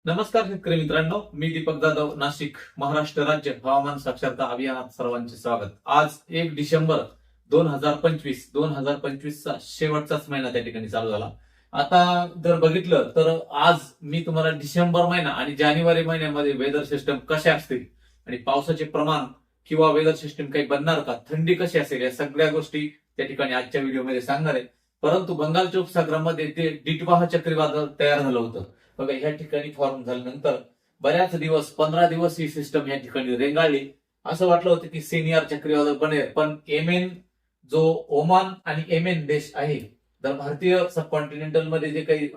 नमस्कार शेतकरी मित्रांनो, मी दीपक जाधव, नाशिक, महाराष्ट्र राज्य हवामान साक्षरता अभियानात सर्वांचे स्वागत. आज 1 डिसेंबर 2025 चा शेवटचाच महिना त्या ठिकाणी चालू झाला. आता जर बघितलं तर आज मी तुम्हाला डिसेंबर महिना आणि जानेवारी महिन्यामध्ये वेदर सिस्टम कशा असतील आणि पावसाचे प्रमाण किंवा वेदर सिस्टम काही बनणार का, थंडी कशी असेल, या सगळ्या गोष्टी त्या ठिकाणी आजच्या व्हिडिओमध्ये सांगणार आहे. परंतु बंगालच्या उपसागरामध्ये ते डिटवाह चक्रीवादळ तयार झालं होतं. बघा, ह्या ठिकाणी फॉर्म झाल्यानंतर बऱ्याच दिवस, 15 दिवस ही सिस्टम या ठिकाणी रेंगाळली. असं वाटलं होतं की सिनियर चक्रीवादळ बनेल, पण येमेन, जो ओमान आणि येमेन देश आहे, तर भारतीय सबकॉन्टिनेंटल मध्ये जे काही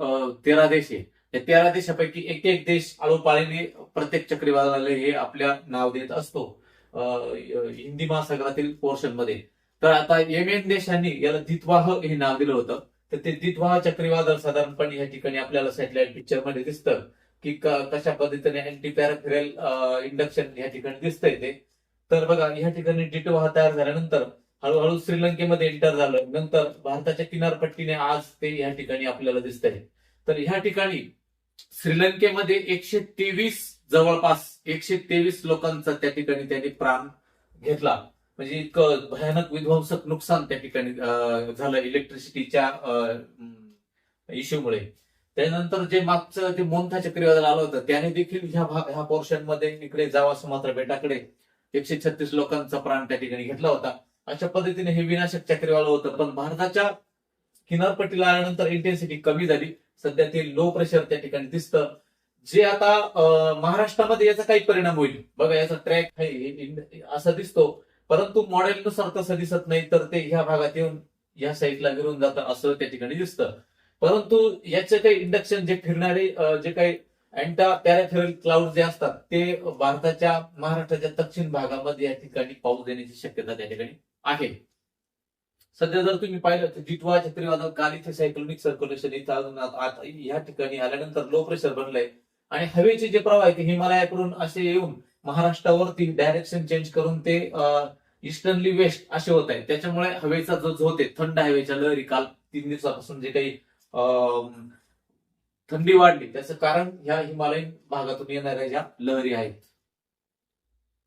13 देश आहे, त्या 13 देशापैकी एक एक देश आळोपाळीने प्रत्येक चक्रीवादळाला हे आपल्या नाव देत असतो हिंदी महासागरातील पोर्शन मध्ये. तर आता येमेन देशांनी याला दितवाह हे नाव दिलं होतं. तर ते दितवाह चक्रीवादळ साधारणपणे या ठिकाणी आपल्याला सॅटेलाइट पिक्चर मध्ये दिसतं की कशा पद्धतीने अँटी पॅराफिरल इंडक्शन या ठिकाणी दिसतंय ते. तर बघा, या ठिकाणी दितवाह तयार झाल्यानंतर हळूहळू श्रीलंकेमध्ये एंटर झालं. नंतर भारताच्या किनारपट्टीने आज ते या ठिकाणी आपल्याला दिसतंय. तर ह्या ठिकाणी श्रीलंकेमध्ये 123, जवळपास 123 लोकांचा त्या ठिकाणी त्यांनी प्राण घेतला. म्हणजे इतकं भयानक विध्वंसक नुकसान त्या ठिकाणी झालं इलेक्ट्रिसिटीच्या इश्यूमुळे. त्यानंतर जे मागचं ते मोन्था चक्रीवादळ आलं होतं, त्याने देखील ह्या पोर्शन मध्ये इकडे जावा सुमात्रा बेटाकडे 136 लोकांचा प्राण त्या ठिकाणी घेतला होता. अशा पद्धतीने हे विनाशक चक्रीवादळ होतं. पण भारताच्या किनारपट्टीला आल्यानंतर इंटेन्सिटी कमी झाली. सध्या ते लो प्रेशर त्या ठिकाणी दिसतं, जे आता महाराष्ट्रामध्ये याचा काही परिणाम होईल. बघा, याचा ट्रॅक आहे असा दिसतो, परंतु मॉडेलनुसार तसं दिसत नाही. तर ते ह्या भागात येऊन या साईडला विरून जातं असं त्या ठिकाणी दिसतं. परंतु याचे काही इंडक्शन जे फिरणारे जे काही अँटा पॅराफिरल क्लाउड जे असतात, ते भारताच्या महाराष्ट्राच्या दक्षिण भागामध्ये या ठिकाणी पाऊस देण्याची शक्यता त्या ठिकाणी आहे. सध्या जर तुम्ही पाहिलं तर जितवा चक्रीवादळ काल इथे सायक्लोनिक सर्क्युलेशन इथं अजून या ठिकाणी आल्यानंतर लो प्रेशर बनलंय आणि हवेचे जे प्रवाह आहे ते हिमालयाकडून असे येऊन महाराष्ट्रावरती डायरेक्शन चेंज करून ते ईस्टर्नली वेस्ट असे होत आहे. त्याच्यामुळे हवेचा जो झोत आहे, थंड हवेच्या लहरी, काल 3 दिवसापासून जे काही थंडी वाढली, त्याचं कारण ह्या हिमालयन भागातून येणाऱ्या ज्या लहरी आहेत.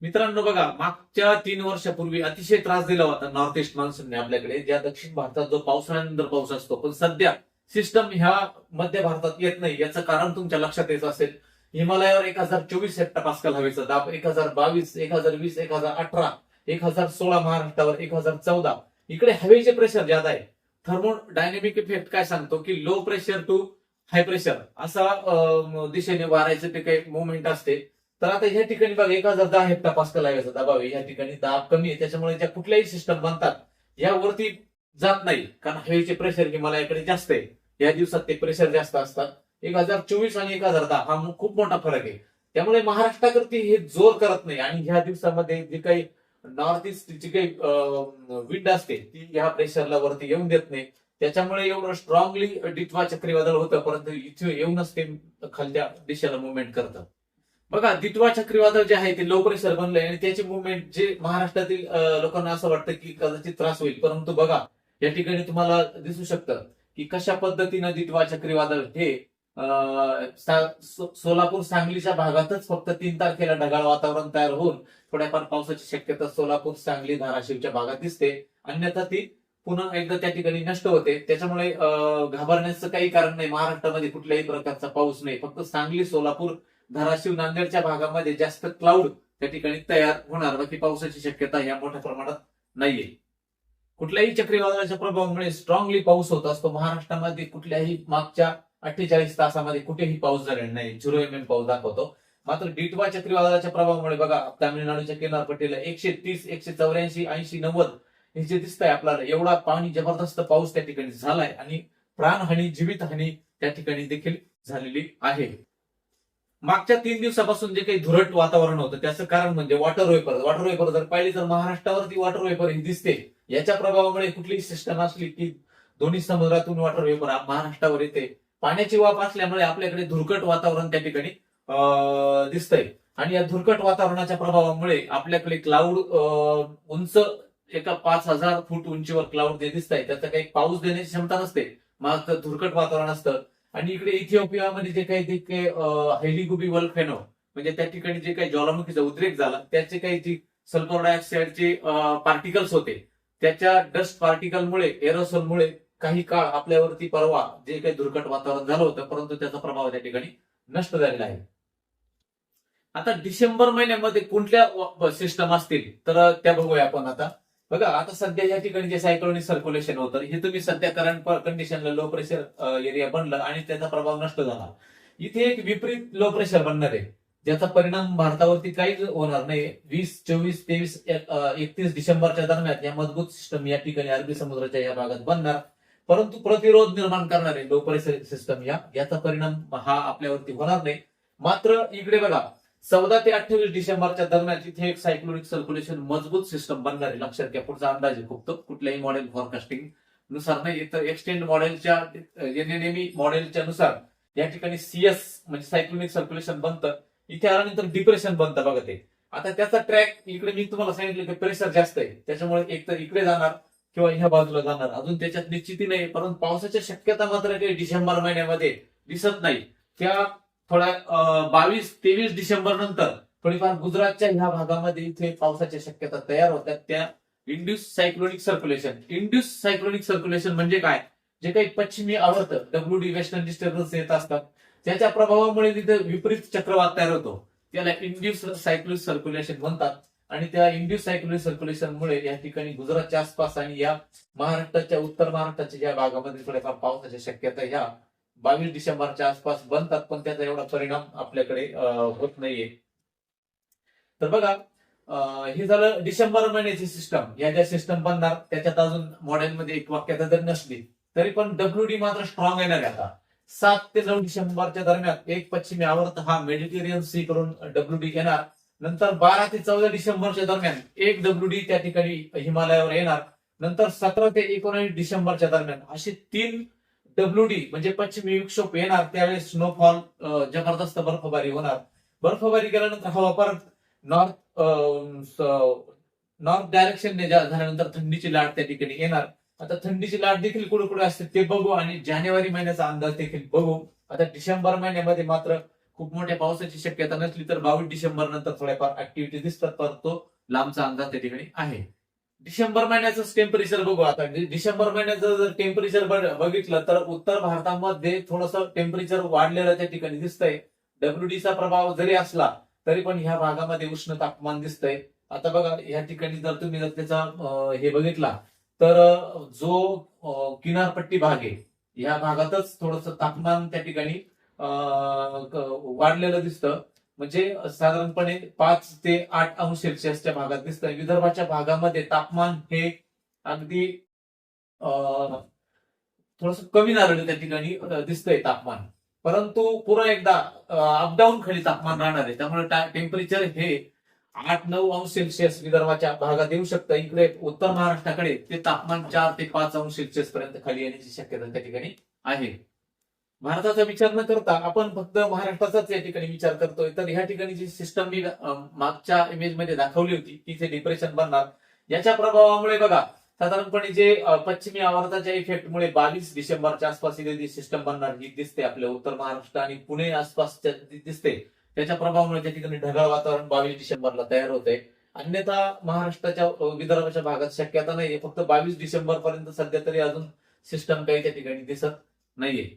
मित्रांनो बघा, मागच्या 3 वर्षापूर्वी अतिशय त्रास दिला होता नॉर्थ ईस्ट मान्सूनने आपल्याकडे, ज्या दक्षिण भारतात जो पावसाळ्यानंतर पाऊस असतो. पण सध्या सिस्टम ह्या मध्य भारतात येत नाही. याचं कारण तुमच्या लक्षात येत असेल, हिमालयावर 1024 हेक्टोपास्कल हवेचा दाब, 1022, 1020, 1018, 1016, महाराष्ट्रावर 1014. इकडे हवेचे प्रेशर ज्यादा आहे. थर्मोडायनेमिक इफेक्ट काय सांगतो की low pressure to high pressure असा दिशेने वारायचं ते काही मुवमेंट असते. तर आता ह्या ठिकाणी बघा, 1010 हेक्टोपास्कल हवेचा दाब आहे. या ठिकाणी दाब कमी आहे, त्याच्यामुळे ज्या कुठल्याही सिस्टम बनतात यावरती जात नाही, कारण हवेचे प्रेशर हिमालयाकडे जास्त आहे. या दिवसात ते प्रेशर जास्त असतात. 1024 आणि 1010 हा खूप मोठा फरक आहे. त्यामुळे महाराष्ट्राकडे हे जोर करत नाही आणि ह्या दिवसामध्ये जे काही नॉर्थ ईस्ट जी काही विंड असते ती ह्या प्रेशरला वरती येऊन देत नाही. त्याच्यामुळे एवढं स्ट्रॉंगली डिटवा चक्रीवादळ होतं, परंतु इथे येऊनच ते खालच्या दिशेला मुवमेंट करतं. बघा, दितवा चक्रीवादळ जे आहे ते लो प्रेशर बनलंय आणि त्याची मुवमेंट जे महाराष्ट्रातील लोकांना असं वाटतं की कदाचित त्रास होईल, परंतु बघा या ठिकाणी तुम्हाला दिसू शकतं की कशा पद्धतीनं दितवा चक्रीवादळ हे सोलापूर सांगलीच्या भागातच फक्त 3 तारखेला ढगाळ वातावरण तयार होऊन थोड्याफार पावसाची शक्यता सोलापूर, सांगली, धाराशिवच्या भागात दिसते. अन्यथा ती पुन्हा एकदा त्या ठिकाणी नष्ट होते. त्याच्यामुळे घाबरण्याचं काही कारण नाही. महाराष्ट्रामध्ये कुठल्याही प्रकारचा पाऊस नाही. फक्त सांगली, सोलापूर, धाराशिव, नांदेडच्या भागामध्ये जास्त क्लाउड त्या ठिकाणी तयार होणार, बाकी पावसाची शक्यता या मोठ्या प्रमाणात नाहीये. कुठल्याही चक्रीवादळाच्या प्रभावामुळे स्ट्रॉंगली पाऊस होत असतो. महाराष्ट्रामध्ये कुठल्याही मागच्या 48 तासामध्ये कुठेही पाऊस झालेला नाही. 0 mm पाऊस दाखवतो. मात्र डिटवा चक्रीवादळाच्या प्रभावामुळे बघा, तामिळनाडूच्या किनारपट्टीला 130, 184, 80, 90 हे जे दिसतंय आपल्याला, एवढा पाणी जबरदस्त पाऊस त्या ठिकाणी झालाय आणि प्राणहानी, जीवितहानी त्या ठिकाणी देखील झालेली आहे. मागच्या 3 दिवसापासून जे काही धुरट वातावरण होतं त्याचं कारण म्हणजे वॉटर वेपर जर पाहिली तर महाराष्ट्रावरती वॉटर वेपर ही दिसते. याच्या प्रभावामुळे कुठलीही सिस्टम असली की दोन्ही समुद्रातून वॉटर वेपर महाराष्ट्रावर येते. पाण्याची वाफ असल्यामुळे आपल्याकडे धुरकट वातावरण त्या ठिकाणी दिसतंय आणि या धुरकट वातावरणाच्या प्रभावामुळे आपल्याकडे क्लाउड उंच, एका 5000 फूट उंचीवर क्लाउड जे दिसत आहे त्याचा काही पाऊस देण्याची क्षमता नसते. मग धुरकट वातावरण असतं आणि इकडे इथिओपियामध्ये जे काही हेलिगुबी वल्केनो म्हणजे त्या ठिकाणी जे काही ज्वालामुखीचा उद्रेक झाला त्याचे काही जी सल्फर डायऑक्साईडचे पार्टिकल्स होते त्याच्या डस्ट पार्टिकलमुळे एरोसोलमुळे काही काळ आपल्यावरती परवा जे काही धुरकट वातावरण झालं होतं परंतु त्याचा प्रभाव त्या ठिकाणी नष्ट झालेला आहे. आता डिसेंबर महिन्यामध्ये कुठल्या सिस्टम असतील तर त्या बघूया आपण. आता बघा आता सध्या या ठिकाणी जे सायक्लोनिक सर्क्युलेशन होतं हे तुम्ही सध्या करंट कंडिशनला लो प्रेशर एरिया बनलं आणि त्याचा प्रभाव नष्ट झाला. इथे एक विपरीत लो प्रेशर बनणार आहे ज्याचा परिणाम भारतावरती काहीच होणार नाही. 20, 24, 23, 31 डिसेंबरच्या दरम्यान या मजबूत सिस्टम या ठिकाणी अरबी समुद्राच्या या भागात बनणार परंतु प्रतिरोध निर्माण करणारे लो प्रेशर सिस्टम याचा परिणाम हा आपल्यावरती होणार नाही. मात्र इकडे बघा 14 ते 28 डिसेंबरच्या दरम्यान तिथे एक सायक्लोनिक सर्क्युलेशन मजबूत सिस्टम बनणार आहे. लक्षात घ्या पुढचा अंदाज आहे फक्त कुठल्याही मॉडेल फॉरकास्टिंग नुसार नाही तर एक्सटेंड मॉडेलच्या एनएनएमई मॉडेलच्या नुसार या ठिकाणी सीएस म्हणजे सायक्लोनिक सर्क्युलेशन बनतं. इथे आल्यानंतर डिप्रेशन बनतं बघा ते. आता त्याचा ट्रॅक इकडे मी तुम्हाला सांगितलं की प्रेशर जास्त आहे त्याच्यामुळे एक तर इकडे जाणार किंवा ह्या बाजूला जाणार अजून त्याच्यात निश्चिती नाही परंतु पावसाच्या शक्यता मात्र काही डिसेंबर महिन्यामध्ये दिसत नाही. त्या थोड्या 22-23 डिसेंबर नंतर थोडीफार गुजरातच्या ह्या भागामध्ये इथे पावसाच्या शक्यता तयार होतात. त्या इंड्यूस सायक्लोनिक सर्क्युलेशन म्हणजे काय जे काही पश्चिमी आवर्त WD वेस्टर्न डिस्टर्बन्स येत असतात त्याच्या प्रभावामुळे तिथे विपरीत चक्रवात तयार होतो त्याला इंड्यूस सायक्लोनिक सर्क्युलेशन म्हणतात. आणि त्या इंड्यूस सायक्लोनिक सर्क्युलेशनमुळे या ठिकाणी गुजरातच्या आसपास आणि या महाराष्ट्राच्या उत्तर महाराष्ट्राच्या ज्या भागामध्ये थोड्याफार पावसाच्या शक्यता ह्या 22 डिसेंबरच्या आसपास बनतात पण त्याचा एवढा परिणाम आपल्याकडे होत नाहीये. तर बघा हे झालं डिसेंबर महिन्याची सिस्टम. या ज्या सिस्टम बनणार त्याच्यात अजून मॉडेलमध्ये एक वाक्यता जर नसली तरी पण WD मात्र स्ट्रॉंग येणार आहे. आता 7 ते 9 डिसेंबरच्या दरम्यान एक पश्चिमी आवर्त हा मेडिटेरियन सी कडून WD येणार. नंतर 12 ते 14 डिसेंबरच्या दरम्यान एक WD त्या ठिकाणी हिमालयावर येणार. नंतर 17 ते 19 डिसेंबरच्या दरम्यान असे 3 WD म्हणजे पश्चिमी विक्षोभ येणार. त्यावेळेस स्नोफॉल जबरदस्त बर्फबारी होणार. बर्फबारी केल्यानंतर हवा परत नॉर्थ डायरेक्शनने झाल्यानंतर थंडीची लाट त्या ठिकाणी येणार. आता थंडीची लाट देखील कुठे कुठे असते ते बघू आणि जानेवारी महिन्याचा अंदाज देखील बघू. आता डिसेंबर महिन्यामध्ये मात्र खूप मोठ्या पावसाची शक्यता नसली तर 22 डिसेंबर नंतर थोड्याफार ऍक्टिव्हिटी दिसतात परंतु लांबचा अंदाज त्या ठिकाणी आहे. डिसेंबर महिन्याचं टेम्परेचर बघू. आता डिसेंबर महिन्याचं जर टेम्परेचर बघितलं तर उत्तर भारतामध्ये थोडंसं टेम्परेचर वाढलेलं त्या ठिकाणी दिसतंय. WDचा प्रभाव जरी असला तरी पण ह्या भागामध्ये उष्ण तापमान दिसतंय. आता बघा या ठिकाणी जर तुम्ही जर त्याचा हे बघितला तर जो किनारपट्टी भाग आहे या भागातच थोडंसं तापमान त्या ठिकाणी वाढलेलं दिसतं म्हणजे साधारणपणे 5 ते 8 अंश सेल्सिअसच्या भागात दिसतंय. विदर्भाच्या भागामध्ये तापमान हे अगदी थोडस कमी झालेलं त्या ठिकाणी दिसतंय तापमान परंतु पुन्हा एकदा अपडाऊन खाली तापमान राहणार आहे. त्यामुळे टेम्परेचर हे 8-9 अंश सेल्सिअस विदर्भाच्या भागात येऊ शकतं. इकडे उत्तर महाराष्ट्राकडे ते तापमान 4 ते 5 अंश सेल्सिअस पर्यंत खाली येण्याची शक्यता त्या ठिकाणी आहे. भारताचा विचार न करता आपण फक्त महाराष्ट्राचाच या ठिकाणी विचार करतोय तर ह्या ठिकाणी जी सिस्टम मी मागच्या इमेजमध्ये दाखवली होती तिथे डिप्रेशन बनणार. याच्या प्रभावामुळे बघा साधारणपणे जे पश्चिमी आवर्ताच्या इफेक्टमुळे 22 डिसेंबरच्या आसपास जी सिस्टम बनणार ही दिसते आपल्या उत्तर महाराष्ट्र आणि पुणे आसपास दिसते. त्याच्या प्रभावामुळे त्या ठिकाणी ढगाळ वातावरण 22 डिसेंबरला तयार होते. अन्यथा महाराष्ट्राच्या विदर्भाच्या भागात शक्यता नाहीये. फक्त 22 डिसेंबर पर्यंत सध्या तरी अजून सिस्टम काही त्या ठिकाणी दिसत नाहीये.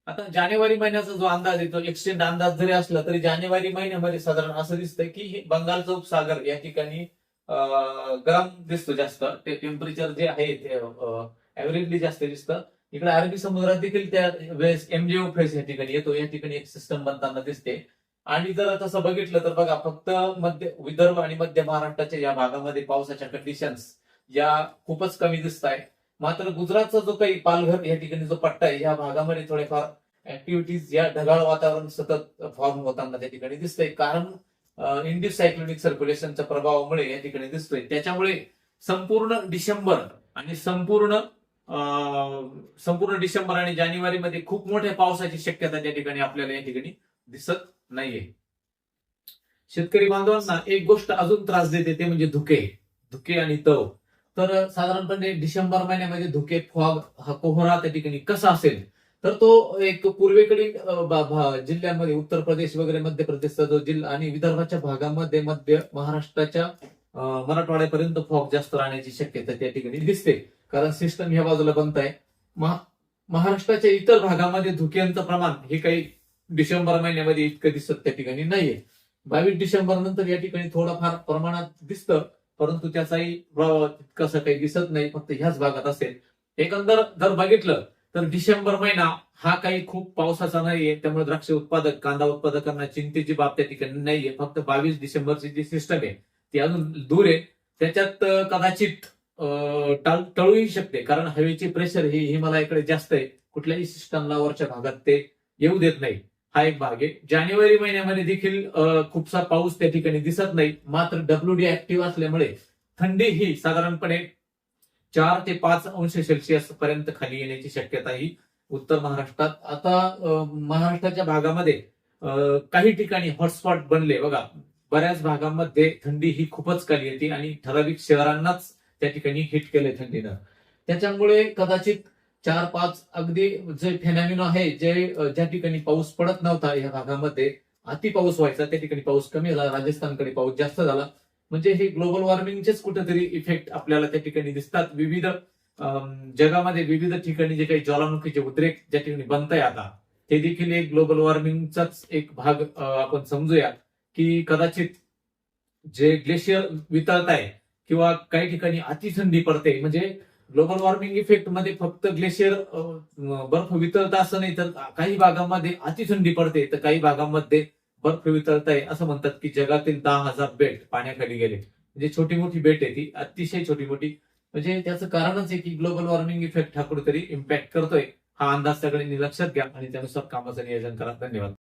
आता जानेवारी महिन्याचा जो अंदाज आहे तो एक्सटेंड अंदाज जरी असला तरी जानेवारी महिन्यामध्ये साधारण असं दिसतंय की बंगालचा उपसागर या ठिकाणी गरम दिसतो जास्त. ते टेम्परेचर जे आहे ते ऍव्हरेजली जास्त दिसतं. इकडे अरबी समुद्रात देखील त्या वेळेस MJO फेस या ठिकाणी येतो. या ठिकाणी एक सिस्टम बनताना दिसते. आणि जर तसं बघितलं तर बघा फक्त विदर्भ आणि मध्य महाराष्ट्राच्या या भागामध्ये पावसाच्या कंडिशन्स या खूपच कमी दिसत आहे. मात्र गुजरातचा जो काही पालघर या ठिकाणी जो पट्टा आहे या भागामध्ये थोडेफार ऍक्टिव्हिटीज या ढगाळ वातावरण सतत फॉर्म होताना त्या ठिकाणी दिसतंय. कारण इंड्यूस सायक्लोनिक सर्क्युलेशनच्या प्रभावामुळे या ठिकाणी दिसतोय. त्याच्यामुळे संपूर्ण डिसेंबर आणि जानेवारीमध्ये खूप मोठ्या पावसाची शक्यता त्या ठिकाणी आपल्याला या ठिकाणी दिसत नाहीये. शेतकरी बांधवांना एक गोष्ट अजून त्रास देते ते म्हणजे धुके आणि तव. तर साधारणपणे डिसेंबर महिन्यामध्ये धुके फॉग हा कोहरा त्या ठिकाणी कसा असेल तर तो एक पूर्वेकडील जिल्ह्यांमध्ये उत्तर प्रदेश वगैरे मध्य प्रदेशचा जो जिल्हा आणि विदर्भाच्या भागामध्ये मध्य महाराष्ट्राच्या मराठवाड्यापर्यंत फॉग जास्त राहण्याची शक्यता त्या ठिकाणी दिसते. कारण सिस्टम ह्या बाजूला बनत आहे. महाराष्ट्राच्या इतर भागामध्ये धुक्यांचं प्रमाण हे काही डिसेंबर महिन्यामध्ये इतकं दिसत त्या ठिकाणी नाहीये. 22 डिसेंबर नंतर या ठिकाणी थोडंफार प्रमाणात दिसतं, परंतु त्याचाही प्रभाव तितकासा काही दिसत नाही, फक्त ह्याच भागात असेल. एकंदर जर बघितलं तर डिसेंबर महिना हा काही खूप पावसाचा नाहीये, त्यामुळे द्राक्ष उत्पादक कांदा उत्पादकांना चिंतेची बाब त्या ठिकाणी नाहीये. फक्त 22 डिसेंबरची जी सिस्टम आहे ती अजून दूर आहे. त्याच्यात कदाचित टळूही शकते, कारण हवेची प्रेशर ही हिमालयाकडे जास्त आहे. कुठल्याही सिस्टमला वरच्या भागात ते येऊ देत नाही. हा एक भाग आहे. जानेवारी महिन्यामध्ये देखील खूपसा पाऊस त्या ठिकाणी दिसत नाही. मात्र डब्ल्यूडी ऍक्टिव्ह असल्यामुळे थंडी ही साधारणपणे 4 ते 5 अंश सेल्सिअस पर्यंत खाली येण्याची शक्यता ही उत्तर महाराष्ट्रात. आता महाराष्ट्राच्या भागामध्ये काही ठिकाणी हॉटस्पॉट बनले बघा. बऱ्याच भागामध्ये थंडी ही खूपच खाली येते आणि ठराविक शहरांनाच त्या ठिकाणी हिट केलंय थंडीनं. त्याच्यामुळे कदाचित 4-5 अगदी जे फेनॉमिना आहे, ज्या ठिकाणी पाऊस पडत नव्हता या भागामध्ये अति पाऊस व्हायचा, त्या ठिकाणी पाऊस कमी झाला. राजस्थानकडे पाऊस जास्त झाला. म्हणजे हे ग्लोबल वॉर्मिंगचेच कुठेतरी इफेक्ट आपल्याला त्या ठिकाणी दिसतात. विविध जगामध्ये विविध ठिकाणी जे काही ज्वालामुखीचे उद्रेक ज्या ठिकाणी बनताय आता, ते देखील एक ग्लोबल वॉर्मिंगचाच एक भाग आपण समजूया. की कदाचित जे ग्लेशियर वितळत आहे किंवा काही ठिकाणी अतिथंडी पडते, म्हणजे ग्लोबल वॉर्मिंग इफेक्ट मध्ये फक्त ग्लेशियर बर्फ वितळतं असं नाही, तर काही भागांमध्ये अतिथंडी पडते, तर काही भागांमध्ये बर्फ वितळत आहे. असं म्हणतात की जगातील 10,000 बेट पाण्याखाली गेले. म्हणजे छोटी मोठी बेट आहे ती, अतिशय छोटी मोठी. म्हणजे त्याचं कारणच आहे की ग्लोबल वॉर्मिंग इफेक्ट हा कुठेतरी इम्पॅक्ट करतोय. हा अंदाज सगळ्यांनी लक्षात घ्या आणि त्यानुसार कामाचं नियोजन करा. धन्यवाद.